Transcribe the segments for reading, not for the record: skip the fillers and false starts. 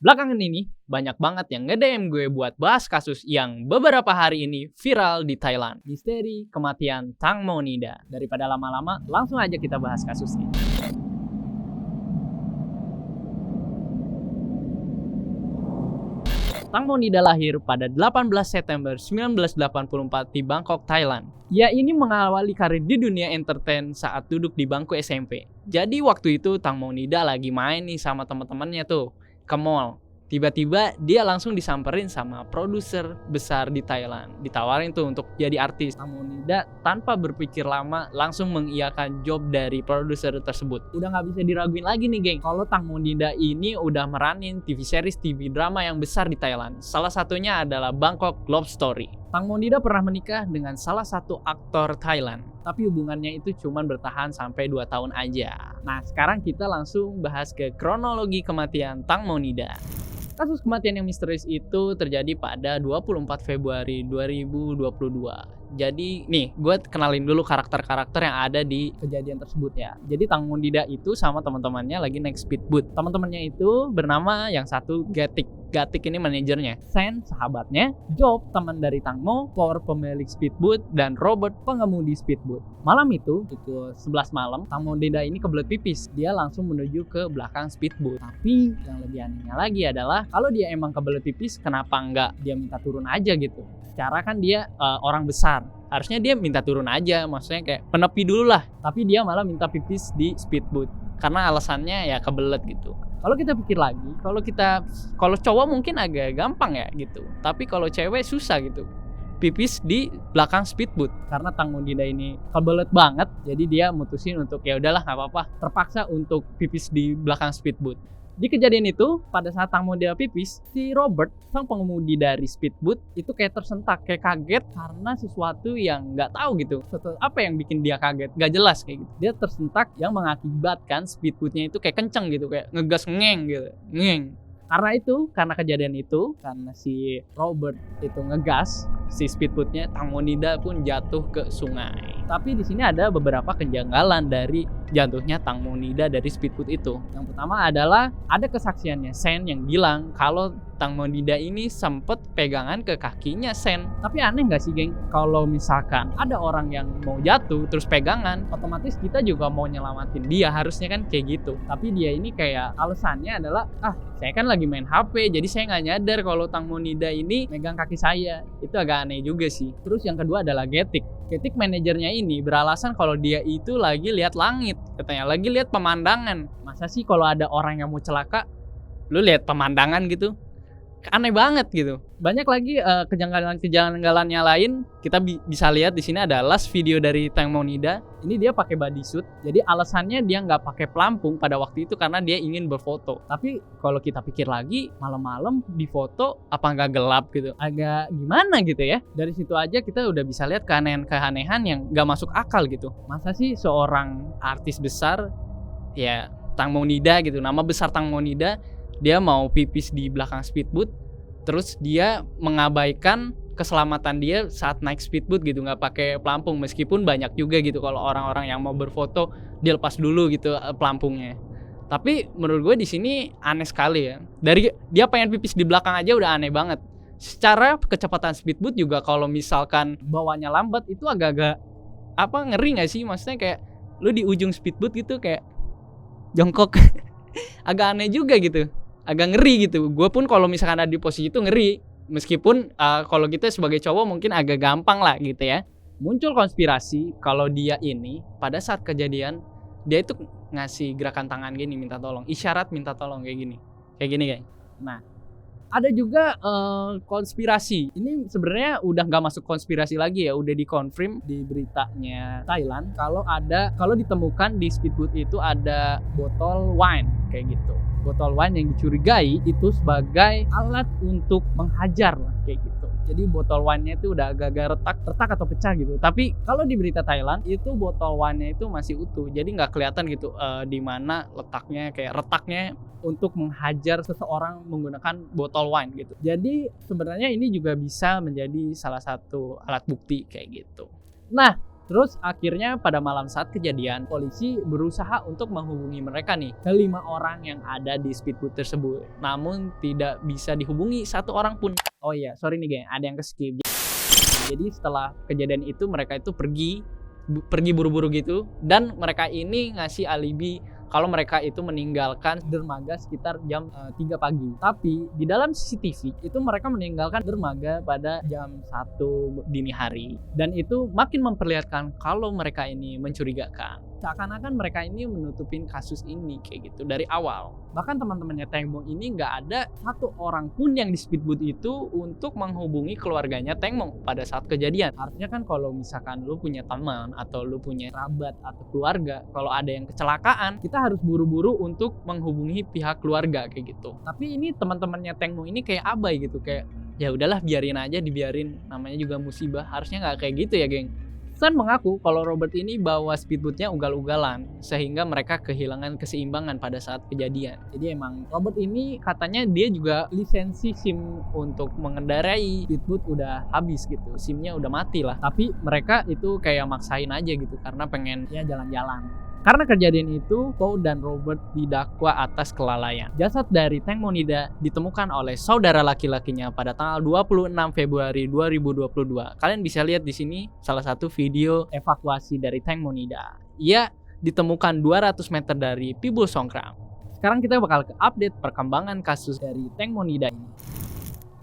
Belakangan ini, banyak banget yang nge-DM gue buat bahas kasus yang beberapa hari ini viral di Thailand. Misteri kematian Tang Monida. Daripada lama-lama, langsung aja kita bahas kasusnya. Tang Monida lahir pada 18 September 1984 di Bangkok, Thailand. Ia ini mengawali karir di dunia entertain saat duduk di bangku SMP. Jadi waktu itu Tang Monida lagi main nih sama teman-temannya tuh ke mall. Tiba-tiba dia langsung disamperin sama produser besar di Thailand. Ditawarin tuh untuk jadi artis. Tang Monida tanpa berpikir lama langsung mengiyakan job dari produser tersebut. Udah gak bisa diraguin lagi nih geng, kalau Tang Monida ini udah meranin TV series, TV drama yang besar di Thailand. Salah satunya adalah Bangkok Love Story. Tang Monida pernah menikah dengan salah satu aktor Thailand, tapi hubungannya itu cuma bertahan sampai 2 tahun aja. Nah, sekarang kita langsung bahas ke kronologi kematian Tang Monida. Kasus kematian yang misterius itu terjadi pada 24 Februari 2022. Jadi nih, gue kenalin dulu karakter-karakter yang ada di kejadian tersebut ya. Jadi Tang Monida itu sama teman-temannya lagi naik speedboat. Teman-temannya itu bernama yang satu Gatik. Gatik ini manajernya, Sen sahabatnya, Job teman dari Tang Mo, Por pemilik speedboat, dan Robert pengemudi speedboat. Malam itu, pukul 11 malam, Tang Monida ini kebelet pipis. Dia langsung menuju ke belakang speedboat. Tapi yang lebih anehnya lagi adalah kalau dia emang kebelet pipis, kenapa nggak dia minta turun aja gitu? Secara kan dia orang besar, harusnya dia minta turun aja, maksudnya kayak penepi dulu lah. Tapi dia malah minta pipis di speedboat karena alasannya ya kebelet gitu. Kalau kita pikir lagi, kalau cowok mungkin agak gampang ya gitu, tapi kalau cewek susah gitu pipis di belakang speedboat. Karena Tang Monida ini kebelet banget, jadi dia mutusin untuk ya udahlah nggak apa-apa, terpaksa untuk pipis di belakang speedboat. Di kejadian itu, pada saat Tang Monida pipis, si Robert, sang pengemudi dari speedboat, itu kayak tersentak, kayak kaget karena sesuatu yang nggak tahu gitu. Apa yang bikin dia kaget? Nggak jelas kayak gitu. Dia tersentak yang mengakibatkan speedboatnya itu kayak kenceng gitu, kayak ngegas ngeng gitu, ngeng. Karena kejadian itu, karena si Robert itu ngegas si speedboatnya, Tang Monida pun jatuh ke sungai. Tapi di sini ada beberapa kejanggalan dari jatuhnya Tang Monida dari speedboat itu. Yang pertama adalah ada kesaksiannya Sen yang bilang kalau Tang Monida ini sempet pegangan ke kakinya Sen. Tapi aneh nggak sih geng? Kalau misalkan ada orang yang mau jatuh terus pegangan, otomatis kita juga mau nyelamatin dia, harusnya kan kayak gitu. Tapi dia ini kayak alasannya adalah saya kan lagi main HP, jadi saya nggak nyadar kalau Tang Monida ini megang kaki saya. Itu agak aneh juga sih. Terus yang kedua adalah Gatik. Gatik manajernya ini beralasan kalau dia itu lagi lihat langit, katanya lagi lihat pemandangan. Masa sih kalau ada orang yang mau celaka, lu lihat pemandangan gitu? Aneh banget gitu. Banyak lagi kejanggalan-kejanggalannya lain. Kita bisa lihat di sini ada last video dari Tang Monida. Ini dia pakai bodysuit. Jadi alasannya dia nggak pakai pelampung pada waktu itu karena dia ingin berfoto. Tapi kalau kita pikir lagi, malam-malam di foto apa nggak gelap gitu? Agak gimana gitu ya? Dari situ aja kita udah bisa lihat keanehan-keanehan yang nggak masuk akal gitu. Masa sih seorang artis besar, ya Tang Monida gitu, nama besar Tang Monida, dia mau pipis di belakang speedboat, terus dia mengabaikan keselamatan dia saat naik speedboat gitu, nggak pakai pelampung. Meskipun banyak juga gitu kalau orang-orang yang mau berfoto dia lepas dulu gitu pelampungnya. Tapi menurut gue di sini aneh sekali ya. Dari dia pengen pipis di belakang aja udah aneh banget. Secara kecepatan speedboat juga kalau misalkan bawanya lambat itu agak-agak ngeri nggak sih? Maksudnya kayak lu di ujung speedboat gitu kayak jongkok. Agak aneh juga gitu. Agak ngeri gitu. Gue pun kalau misalkan ada di posisi itu ngeri. Meskipun kalau kita sebagai cowok mungkin agak gampang lah gitu ya. Muncul konspirasi kalau dia ini pada saat kejadian dia itu ngasih gerakan tangan gini, minta tolong, isyarat minta tolong kayak gini guys. Nah, ada juga konspirasi. Ini sebenarnya udah nggak masuk konspirasi lagi ya, udah dikonfirm di beritanya Thailand kalau ditemukan di speedboat itu ada botol wine kayak gitu. Botol wine yang dicurigai itu sebagai alat untuk menghajar lah kayak gitu. Jadi botol wine-nya itu udah agak-agak retak atau pecah gitu. Tapi kalau di berita Thailand itu botol wine-nya itu masih utuh. Jadi nggak kelihatan gitu di mana letaknya, kayak retaknya untuk menghajar seseorang menggunakan botol wine gitu. Jadi sebenarnya ini juga bisa menjadi salah satu alat bukti kayak gitu. Nah, Terus akhirnya pada malam saat kejadian, polisi berusaha untuk menghubungi mereka nih, ke 5 orang yang ada di speedboat tersebut. Namun tidak bisa dihubungi satu orang pun. Oh iya, sorry nih geng, ada yang ke-skip. Jadi setelah kejadian itu mereka itu pergi buru-buru gitu, dan mereka ini ngasih alibi kalau mereka itu meninggalkan dermaga sekitar jam 3 pagi. Tapi di dalam CCTV itu mereka meninggalkan dermaga pada jam 1 dini hari. Dan itu makin memperlihatkan kalau mereka ini mencurigakan. Seakan-akan mereka ini menutupin kasus ini kayak gitu dari awal. Bahkan teman-temannya Tengmo ini nggak ada satu orang pun yang di speedboat itu untuk menghubungi keluarganya Tengmo pada saat kejadian. Artinya kan kalau misalkan lu punya teman atau lu punya kerabat atau keluarga, kalau ada yang kecelakaan, kita harus buru-buru untuk menghubungi pihak keluarga kayak gitu. Tapi ini teman-temannya Tengmo ini kayak abai gitu, kayak ya udahlah biarin aja, dibiarin, namanya juga musibah, harusnya nggak kayak gitu ya geng. Sun mengaku kalau Robert ini bawa speedboatnya ugal-ugalan sehingga mereka kehilangan keseimbangan pada saat kejadian. Jadi emang Robert ini katanya dia juga lisensi SIM untuk mengendarai speedboat udah habis gitu, SIM-nya udah mati lah. Tapi mereka itu kayak maksain aja gitu karena pengen ya jalan-jalan. Karena kejadian itu, Poe dan Robert didakwa atas kelalaian. Jasad dari Tengmo Nida ditemukan oleh saudara laki-lakinya pada tanggal 26 Februari 2022. Kalian bisa lihat di sini salah satu video evakuasi dari Tengmo Nida. Ia ditemukan 200 meter dari Pibul Songkram. Sekarang kita bakal ke update perkembangan kasus dari Tengmo Nida ini.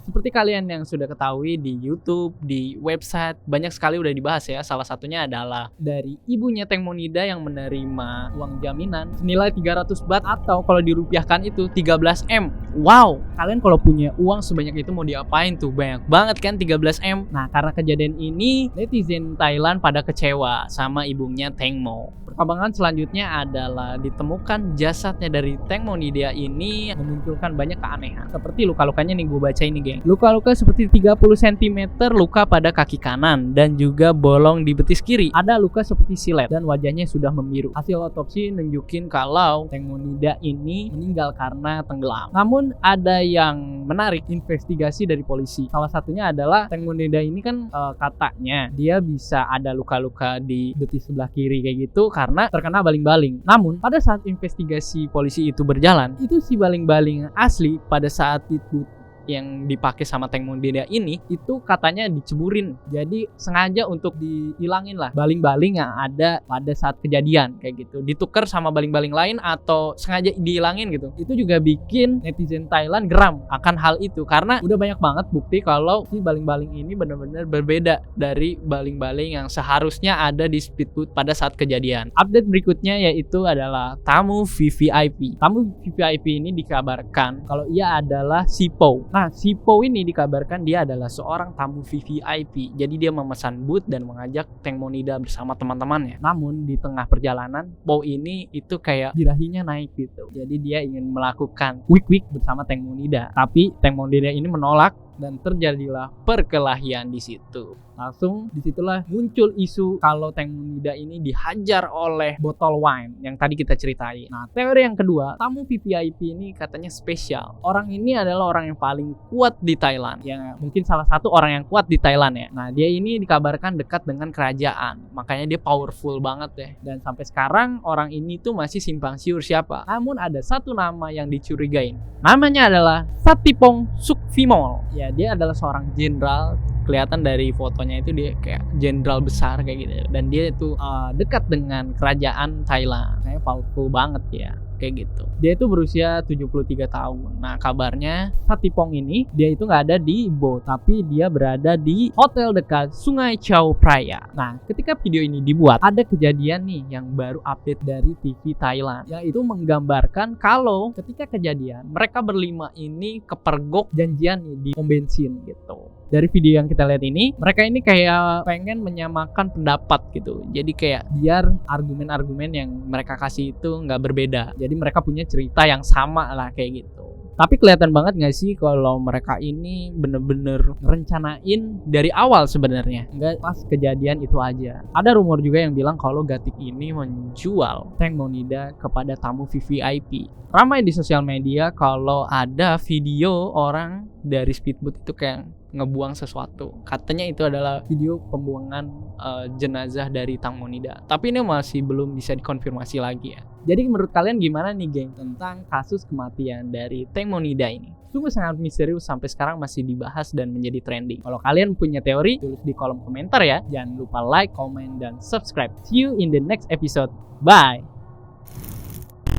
Seperti kalian yang sudah ketahui di YouTube, di website, banyak sekali udah dibahas ya. Salah satunya adalah dari ibunya Tengmo Nida yang menerima uang jaminan senilai 300 baht atau kalau dirupiahkan itu 13 M. Wow, kalian kalau punya uang sebanyak itu mau diapain tuh? Banyak banget kan 13 M. Nah, karena kejadian ini, netizen Thailand pada kecewa sama ibunya Tengmo. Perkembangan selanjutnya adalah ditemukan jasadnya dari Tengmo Nida ini memunculkan banyak keanehan. Seperti luka-lukanya nih, gue baca ini geng. Luka-luka seperti 30 cm luka pada kaki kanan dan juga bolong di betis kiri. Ada luka seperti silet dan wajahnya sudah membiru. Hasil otopsi nunjukin kalau Tengmo Nida ini meninggal karena tenggelam. Namun ada yang menarik investigasi dari polisi. Salah satunya adalah Tengmo Nida ini kan katanya dia bisa ada luka-luka di betis sebelah kiri kayak gitu karena terkena baling-baling. Namun pada saat investigasi polisi itu berjalan, itu si baling-baling asli pada saat itu yang dipakai sama Tengmo Nida ini itu katanya diceburin, jadi sengaja untuk dihilangin lah baling-baling yang ada pada saat kejadian kayak gitu, ditukar sama baling-baling lain atau sengaja dihilangin gitu. Itu juga bikin netizen Thailand geram akan hal itu karena udah banyak banget bukti kalau si baling-baling ini benar-benar berbeda dari baling-baling yang seharusnya ada di speedboat pada saat kejadian. Update berikutnya yaitu adalah tamu VVIP. Tamu VVIP ini dikabarkan kalau ia adalah si Poe. Nah, si Poe ini dikabarkan dia adalah seorang tamu VVIP. Jadi dia memesan booth dan mengajak Tengmo Nida bersama teman-temannya. Namun di tengah perjalanan, Poe ini itu kayak birahinya naik gitu. Jadi dia ingin melakukan wik-wik bersama Tengmo Nida. Tapi Tengmo Nida ini menolak dan terjadilah perkelahian di situ. Langsung disitulah muncul isu kalau Tengmo Nida ini dihajar oleh botol wine yang tadi kita ceritain. Nah, teori yang kedua, tamu VVIP ini katanya spesial. Orang ini adalah orang yang paling kuat di Thailand. Ya, mungkin salah satu orang yang kuat di Thailand ya. Nah, dia ini dikabarkan dekat dengan kerajaan. Makanya dia powerful banget ya. Dan sampai sekarang orang ini tuh masih simpang siur siapa. Namun ada satu nama yang dicurigain. Namanya adalah Sattipong Sukvimol. Ya, dia adalah seorang jenderal. Kelihatan dari fotonya itu dia kayak jenderal besar kayak gitu. Dan dia itu dekat dengan kerajaan Thailand. Kayak powerful banget ya. Kayak gitu. Dia itu berusia 73 tahun. Nah, kabarnya Sattipong ini dia itu nggak ada di Ibo, tapi dia berada di hotel dekat Sungai Chao Phraya. Nah, ketika video ini dibuat, ada kejadian nih yang baru update dari TV Thailand, yaitu menggambarkan kalau ketika kejadian mereka berlima ini kepergok janjian nih di pom bensin gitu. Dari video yang kita lihat ini, mereka ini kayak pengen menyamakan pendapat gitu. Jadi kayak biar argumen-argumen yang mereka kasih itu nggak berbeda. Jadi mereka punya cerita yang sama lah kayak gitu. Tapi kelihatan banget gak sih kalau mereka ini bener-bener rencanain dari awal sebenarnya. Nggak pas kejadian itu aja. Ada rumor juga yang bilang kalau Gatik ini menjual Tengmo Nida kepada tamu VVIP. Ramai di sosial media kalau ada video orang dari speedboat itu kayak ngebuang sesuatu. Katanya itu adalah video pembuangan jenazah dari Tang Monida. Tapi ini masih belum bisa dikonfirmasi lagi ya. Jadi menurut kalian gimana nih geng tentang kasus kematian dari Tang Monida ini? Sungguh sangat misterius, sampai sekarang masih dibahas dan menjadi trending. Kalau kalian punya teori, tulis di kolom komentar ya. Jangan lupa like, comment, dan subscribe. See you in the next episode. Bye!